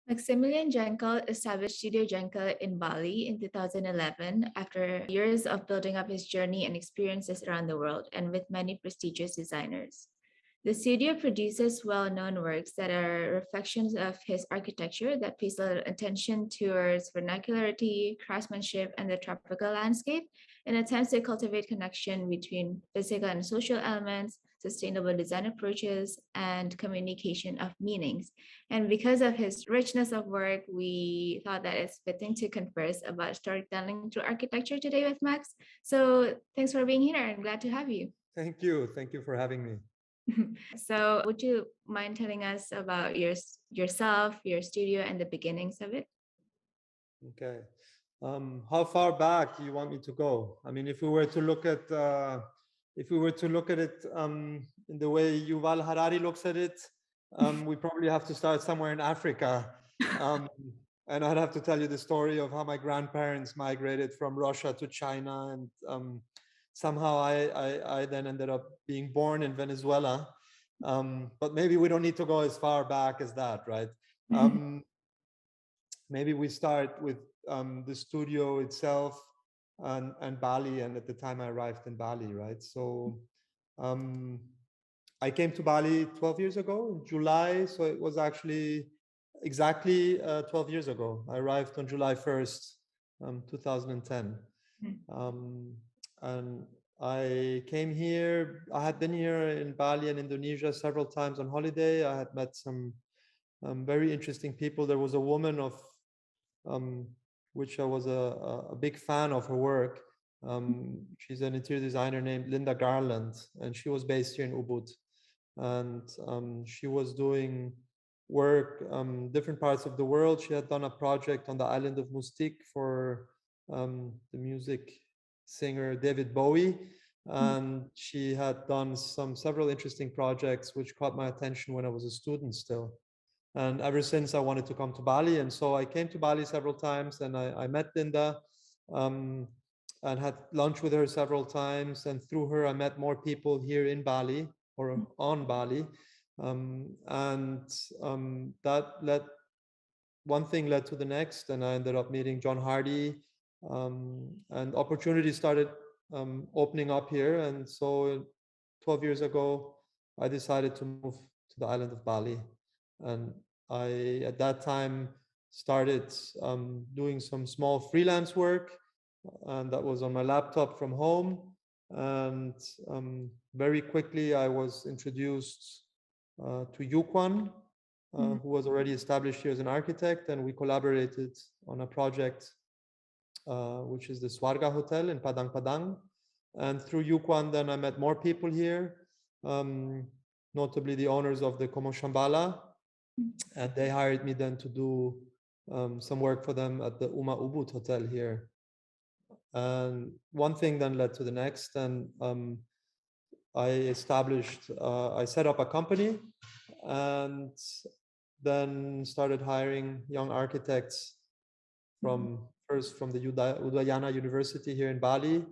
Maximilian Jencquel established Studio Jencquel in Bali in 2011 after years of building up his journey and experiences around the world and with many prestigious designers. The studio produces well-known works that are reflections of his architecture that pays a little attention towards vernacularity, craftsmanship, and the tropical landscape, and attempts to cultivate connection between physical and social elements, sustainable design approaches, and communication of meanings. And because of his richness of work, we thought that it's fitting to converse about storytelling through architecture today with Max. So thanks for being here. I'm glad to have you. Thank you. Thank you for having me. So would you mind telling us about yourself, your studio, and the beginnings of it? Okay. How far back do you want me to go? I mean, if we were to look at it in the way Yuval Harari looks at it, we probably have to start somewhere in Africa. Um, and I'd have to tell you the story of how my grandparents migrated from Russia to China, and somehow I then ended up being born in Venezuela. But maybe we don't need to go as far back as that, right? Maybe we start with the studio itself and Bali. And at the time I arrived in Bali, right? So um, I came to Bali 12 years ago in July. So it was actually exactly 12 years ago. I arrived on July 1st, 2010. Um, and I came here. I had been here in Bali and Indonesia several times on holiday. I had met some very interesting people. There was a woman of um, which I was a big fan of her work. She's an interior designer named Linda Garland, and she was based here in Ubud. And she was doing work different parts of the world. She had done a project on the island of Mustik for the music singer David Bowie. And she had done several interesting projects which caught my attention when I was a student still. And ever since I wanted to come to Bali. And so I came to Bali several times, and I met Linda um, and had lunch with her several times. And through her, I met more people here in Bali or on Bali. And that led, one thing led to the next. And I ended up meeting John Hardy, and opportunities started opening up here. And so 12 years ago, I decided to move to the island of Bali. And I, at that time, started doing some small freelance work, and that was on my laptop from home. And very quickly, I was introduced to Yukwan, who was already established here as an architect, and we collaborated on a project, which is the Swarga Hotel in Padang Padang. And through Yukwan, then I met more people here, notably the owners of the Komo Shambhala, and they hired me then to do some work for them at the Uma Ubud Hotel here. And one thing then led to the next, and I set up a company, and then started hiring young architects first from the Udayana University here in Bali,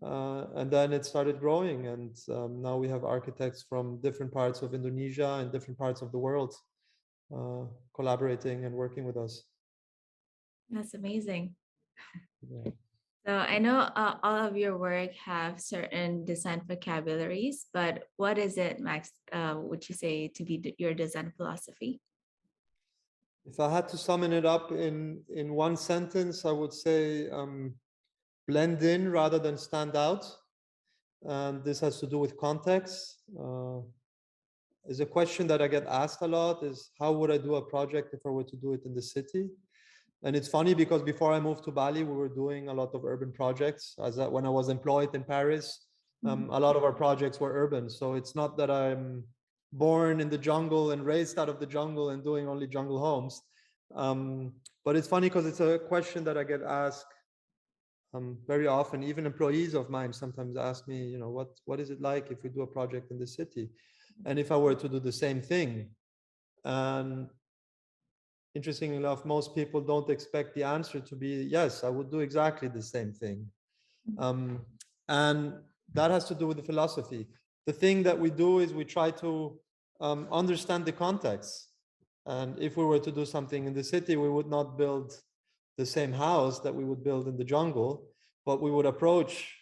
and then it started growing, and now we have architects from different parts of Indonesia and different parts of the world collaborating and working with us. That's amazing. Yeah. So I know all of your work have certain design vocabularies, but what is it, Max, would you say to be your design philosophy? If I had to sum it up in one sentence, I would say blend in rather than stand out. And this has to do with context. Is a question that I get asked a lot is, how would I do a project if I were to do it in the city? And it's funny because before I moved to Bali, we were doing a lot of urban projects. When I was employed in Paris, a lot of our projects were urban. So it's not that I'm born in the jungle and raised out of the jungle and doing only jungle homes. But it's funny because it's a question that I get asked very often. Even employees of mine sometimes ask me, what is it like if we do a project in the city? And if I were to do the same thing? And interestingly enough, most people don't expect the answer to be, yes, I would do exactly the same thing. And that has to do with the philosophy. The thing that we do is we try to understand the context. And if we were to do something in the city, we would not build the same house that we would build in the jungle, but we would approach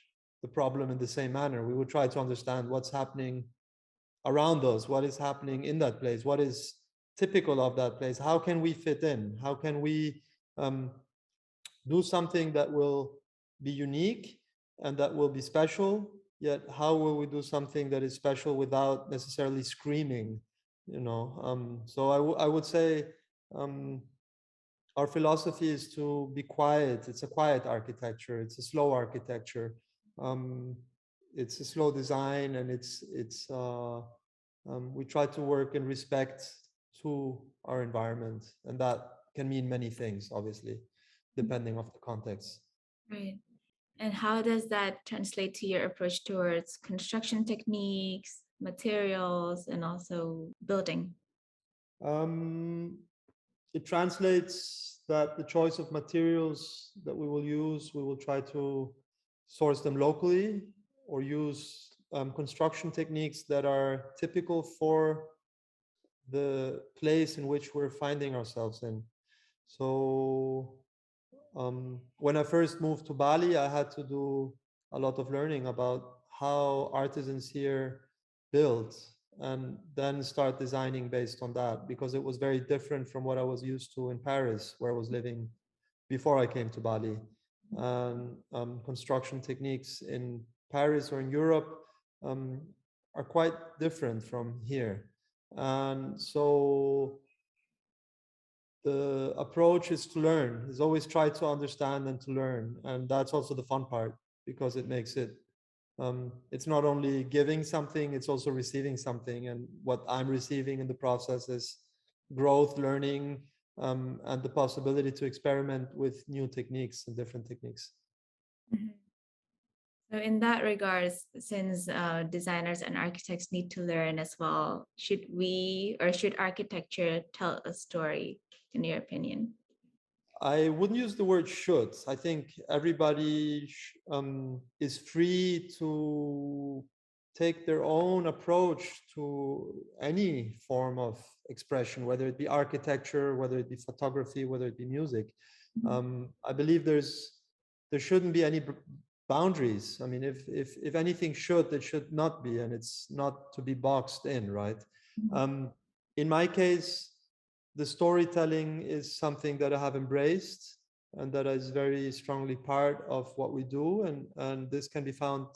the problem in the same manner. We would try to understand what's happening around us, what is happening in that place, what is typical of that place, how can we fit in, how can we um, do something that will be unique and that will be special, yet how will we do something that is special without necessarily screaming, you know? So I would say um, our philosophy is to be quiet. It's a quiet architecture. It's a slow architecture. Um, it's a slow design, and we try to work in respect to our environment, and that can mean many things, obviously, depending of the context. Right. And how does that translate to your approach towards construction techniques, materials, and also building? Um, it translates that the choice of materials that we will use, we will try to source them locally or use construction techniques that are typical for the place in which we're finding ourselves in. So when I first moved to Bali, I had to do a lot of learning about how artisans here build and then start designing based on that, because it was very different from what I was used to in Paris, where I was living before I came to Bali. And construction techniques in Paris or in Europe um, are quite different from here. And so the approach is to learn, is always try to understand and to learn. And that's also the fun part, because it makes it, it's not only giving something, it's also receiving something. And what I'm receiving in the process is growth, learning, and the possibility to experiment with new techniques and different techniques. Mhm. So, in that regards, since designers and architects need to learn as well, should we or should architecture tell a story, in your opinion? I wouldn't use the word should. I think everybody is free to take their own approach to any form of expression, whether it be architecture, whether it be photography, whether it be music. I believe there shouldn't be any boundaries. I mean, if anything should, it should not be, and it's not to be boxed in, right? In my case, the storytelling is something that I have embraced and that is very strongly part of what we do. And this can be found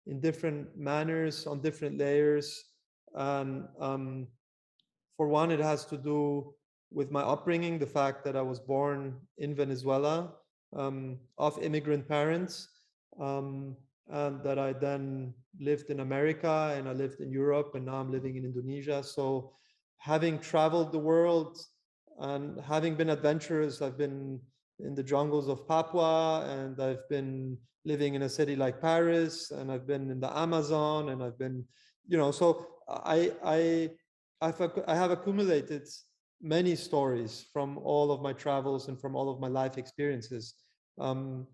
in different manners, on different layers. And for one, it has to do with my upbringing, the fact that I was born in Venezuela of immigrant parents, and that I then lived in America and I lived in Europe, and now I'm living in Indonesia. So having traveled the world and having been adventurous, I've been in the jungles of Papua, and I've been living in a city like Paris, and I've been in the Amazon, and I've been, so I have accumulated many stories from all of my travels and from all of my life experiences. Um,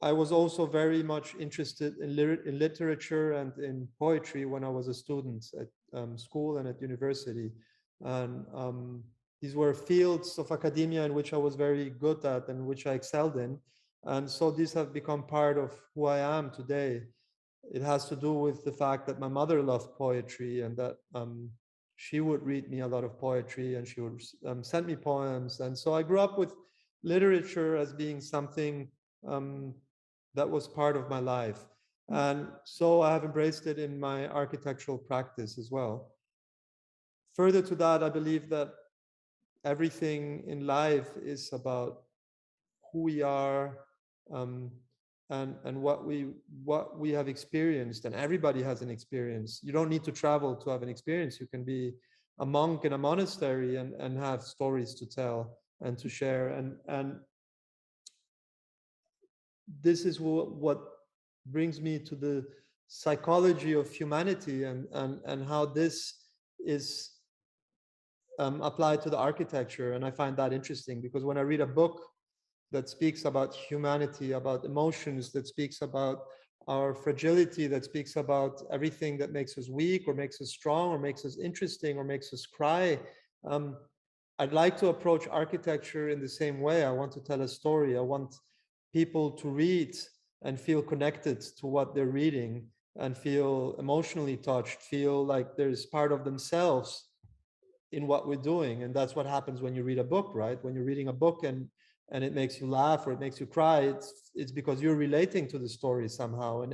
I was also very much interested in literature and in poetry when I was a student at school and at university. And these were fields of academia in which I was very good at and which I excelled in. And so these have become part of who I am today. It has to do with the fact that my mother loved poetry, and that she would read me a lot of poetry, and she would send me poems. And so I grew up with literature as being something um, that was part of my life. And so I have embraced it in my architectural practice as well. Further to that, I believe that everything in life is about who we are, um, and what we have experienced. And everybody has an experience. You don't need to travel to have an experience. You can be a monk in a monastery and have stories to tell and to share. And this is what brings me to the psychology of humanity, and how this is applied to the architecture. And I find that interesting, because when I read a book that speaks about humanity, about emotions, that speaks about our fragility, that speaks about everything that makes us weak or makes us strong or makes us interesting or makes us cry, um, I'd like to approach architecture in the same way. I want to tell a story. I want people to read and feel connected to what they're reading and feel emotionally touched, feel like there's part of themselves in what we're doing. And that's what happens when you read a book, right? When you're reading a book and it makes you laugh or it makes you cry, it's because you're relating to the story somehow.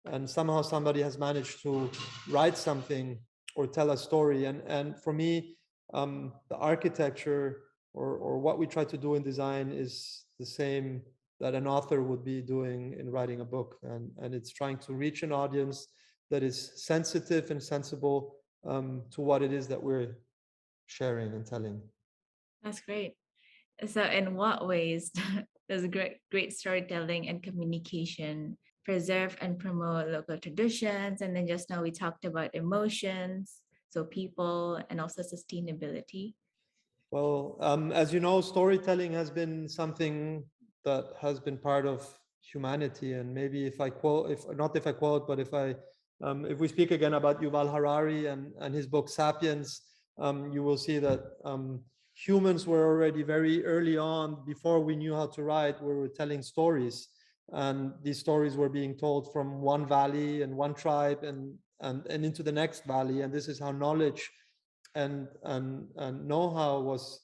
And somehow somebody has managed to write something or tell a story. And for me, the architecture or what we try to do in design is the same that an author would be doing in writing a book. And it's trying to reach an audience that is sensitive and sensible to what it is that we're sharing and telling. That's great. So, in what ways does great storytelling and communication preserve and promote local traditions? And then just now we talked about emotions, so people, and also sustainability. Well, as you know, storytelling has been something that has been part of humanity. And maybe if I quote, if not if I quote, but if we speak again about Yuval Harari and his book *Sapiens*, you will see that humans were already very early on, before we knew how to write, we were telling stories, and these stories were being told from one valley and one tribe and into the next valley, and this is how knowledge and know-how was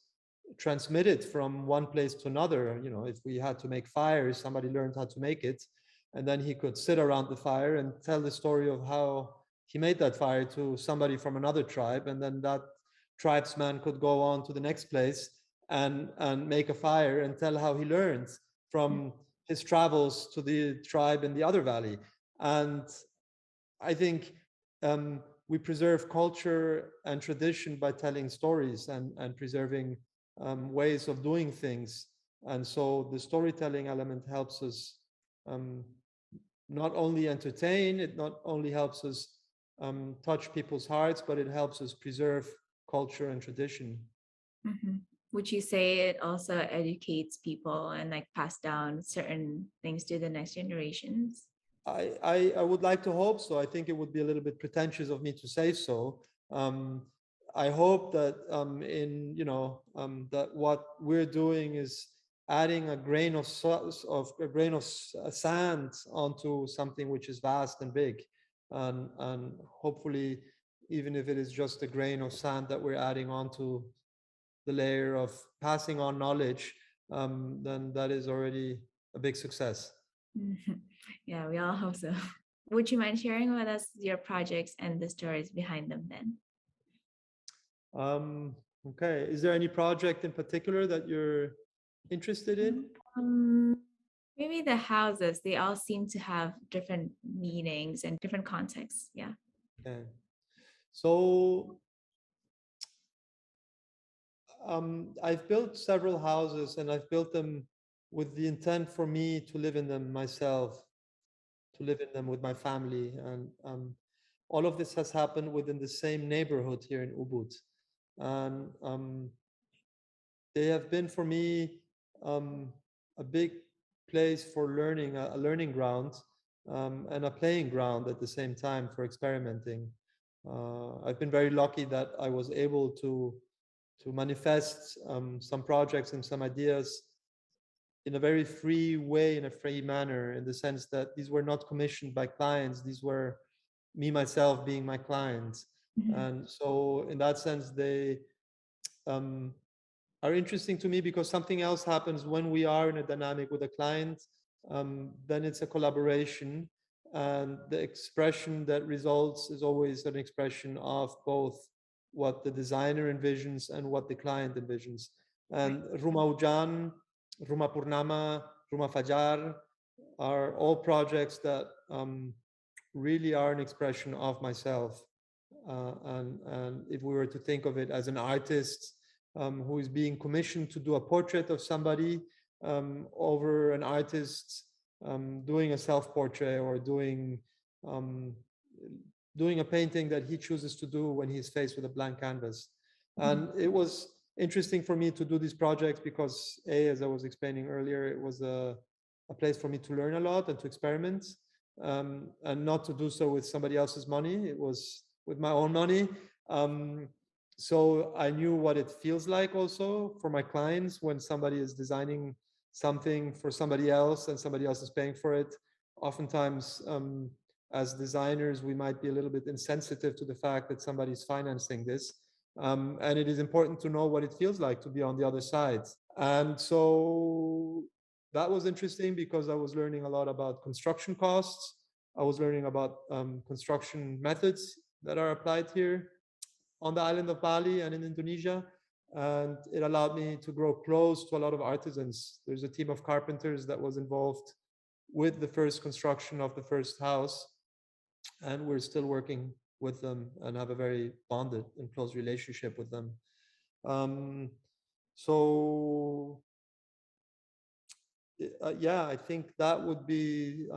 transmitted from one place to another. You know, if we had to make fires, somebody learned how to make it, and then he could sit around the fire and tell the story of how he made that fire to somebody from another tribe, and then that tribesman could go on to the next place and make a fire and tell how he learned from his travels to the tribe in the other valley. And I think we preserve culture and tradition by telling stories and preserving ways of doing things. And so the storytelling element helps us um, not only entertain, it not only helps us touch people's hearts, but it helps us preserve culture and tradition. Mhm. Would you say it also educates people and like pass down certain things to the next generations? I would like to hope so. I think it would be a little bit pretentious of me to say so. Um, I hope that that what we're doing is adding a grain of sand onto something which is vast and big, and hopefully, even if it is just a grain of sand that we're adding onto the layer of passing on knowledge, then that is already a big success. Mhm. Yeah, we all hope so. Would you mind sharing with us your projects and the stories behind them then? Um, okay. Is there any project in particular that you're interested in? Um, Maybe the houses, they all seem to have different meanings and different contexts. Yeah. Okay. So I've built several houses and I've built them with the intent for me to live in them myself, to live in them with my family. And all of this has happened within the same neighborhood here in Ubud. And they have been for me a big place for learning, a learning ground, and a playing ground at the same time for experimenting. I've been very lucky that I was able to manifest some projects and some ideas in a very free way, in a free manner, in the sense that these were not commissioned by clients; these were me myself being my client. Mhm. And so, in that sense, they um, are interesting to me because something else happens when we are in a dynamic with a client. Then it's a collaboration, and the expression that results is always an expression of both what the designer envisions and what the client envisions. Right. And Ruma Ujan, Ruma Purnama, Ruma Fajar are all projects that really are an expression of myself. And if we were to think of it as an artist who is being commissioned to do a portrait of somebody over an artist doing a self-portrait or um, doing a painting that he chooses to do when he's faced with a blank canvas. Mhm. And it was interesting for me to do these projects because, as I was explaining earlier, it was a place for me to learn a lot and to experiment, and not to do so with somebody else's money. It was with my own money. Um, So I knew what it feels like also for my clients when somebody is designing something for somebody else and somebody else is paying for it. Oftentimes, as designers, we might be a little bit insensitive to the fact that somebody's financing this. And it is important to know what it feels like to be on the other side. And so that was interesting because I was learning a lot about construction costs. I was learning about construction methods that are applied here on the island of Bali and in Indonesia. And it allowed me to grow close to a lot of artisans. There's a team of carpenters that was involved with the first construction of the first house. And we're still working with them and have a very bonded and close relationship with them. Um, so, yeah, I think that would be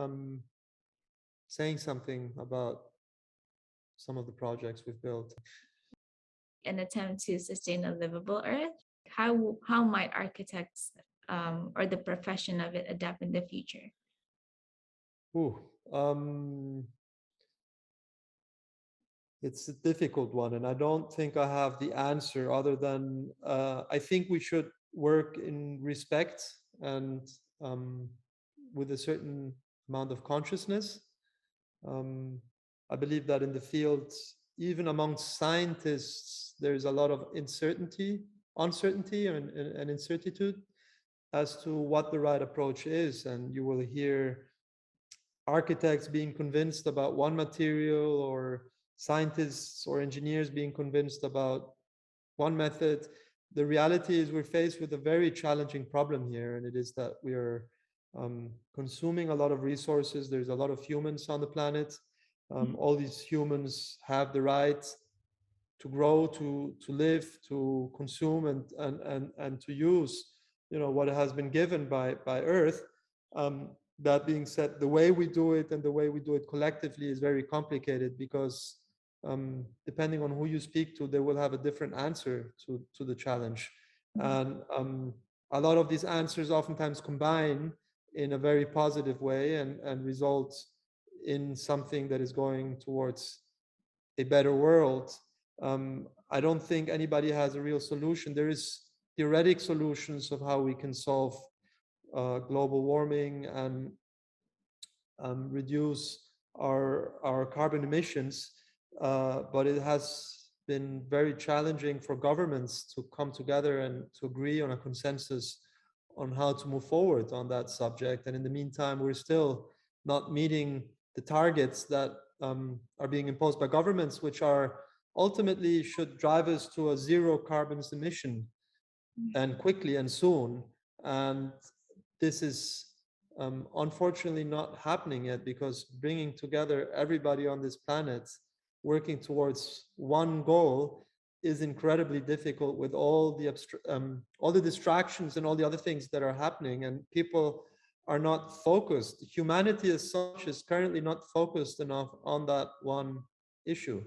saying something about some of the projects we've built. An attempt to sustain a livable earth, how might architects or the profession of it adapt in the future? Ooh, it's a difficult one, and I don't think I have the answer other than I think we should work in respect and with a certain amount of consciousness. Um, I believe that in the field, even amongst scientists, there's a lot of uncertainty, and incertitude as to what the right approach is. And you will hear architects being convinced about one material, or scientists or engineers being convinced about one method. The reality is we're faced with a very challenging problem here, and it is that we are consuming a lot of resources. There's a lot of humans on the planet. All these humans have the right to grow, to live, to consume, and to use, what has been given by Earth. That being said, the way we do it and the way we do it collectively is very complicated because depending on who you speak to, they will have a different answer to the challenge. And a lot of these answers oftentimes combine in a very positive way and result in something that is going towards a better world. I don't think anybody has a real solution. There is theoretic solutions of how we can solve global warming and reduce our carbon emissions, but it has been very challenging for governments to come together and to agree on a consensus on how to move forward on that subject. And in the meantime, we're still not meeting the targets that are being imposed by governments, which are ultimately should drive us to a zero carbon emission and quickly and soon. And this is unfortunately not happening yet, because bringing together everybody on this planet working towards one goal is incredibly difficult with all the distractions and all the other things that are happening, and people are not focused. Humanity as such is currently not focused enough on that one issue.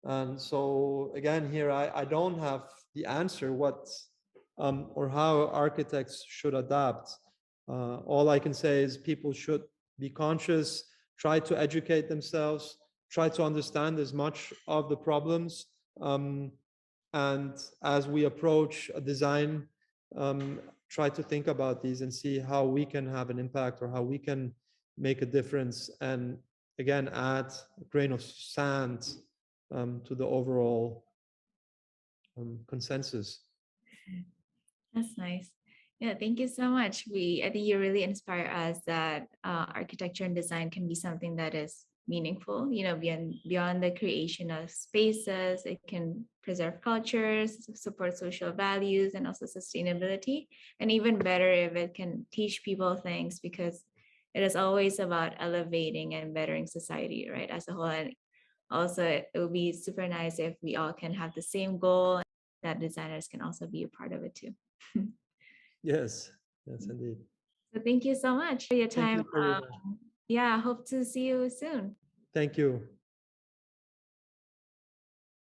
And so again, here I don't have the answer what or how architects should adapt. All I can say is people should be conscious, try to educate themselves, try to understand as much of the problems. And as we approach a design, try to think about these and see how we can have an impact or how we can make a difference. And again, add a grain of sand to the overall consensus. That's nice. Yeah, thank you so much. I think you really inspire us that architecture and design can be something that is meaningful, beyond the creation of spaces. It can preserve cultures, support social values, and also sustainability. And even better if it can teach people things, because it is always about elevating and bettering society, right, as a whole. And also, it would be super nice if we all can have the same goal, that designers can also be a part of it too. Yes, yes, indeed. So thank you so much for your Thank time. you, Karina. Yeah, hope to see you soon. Thank you.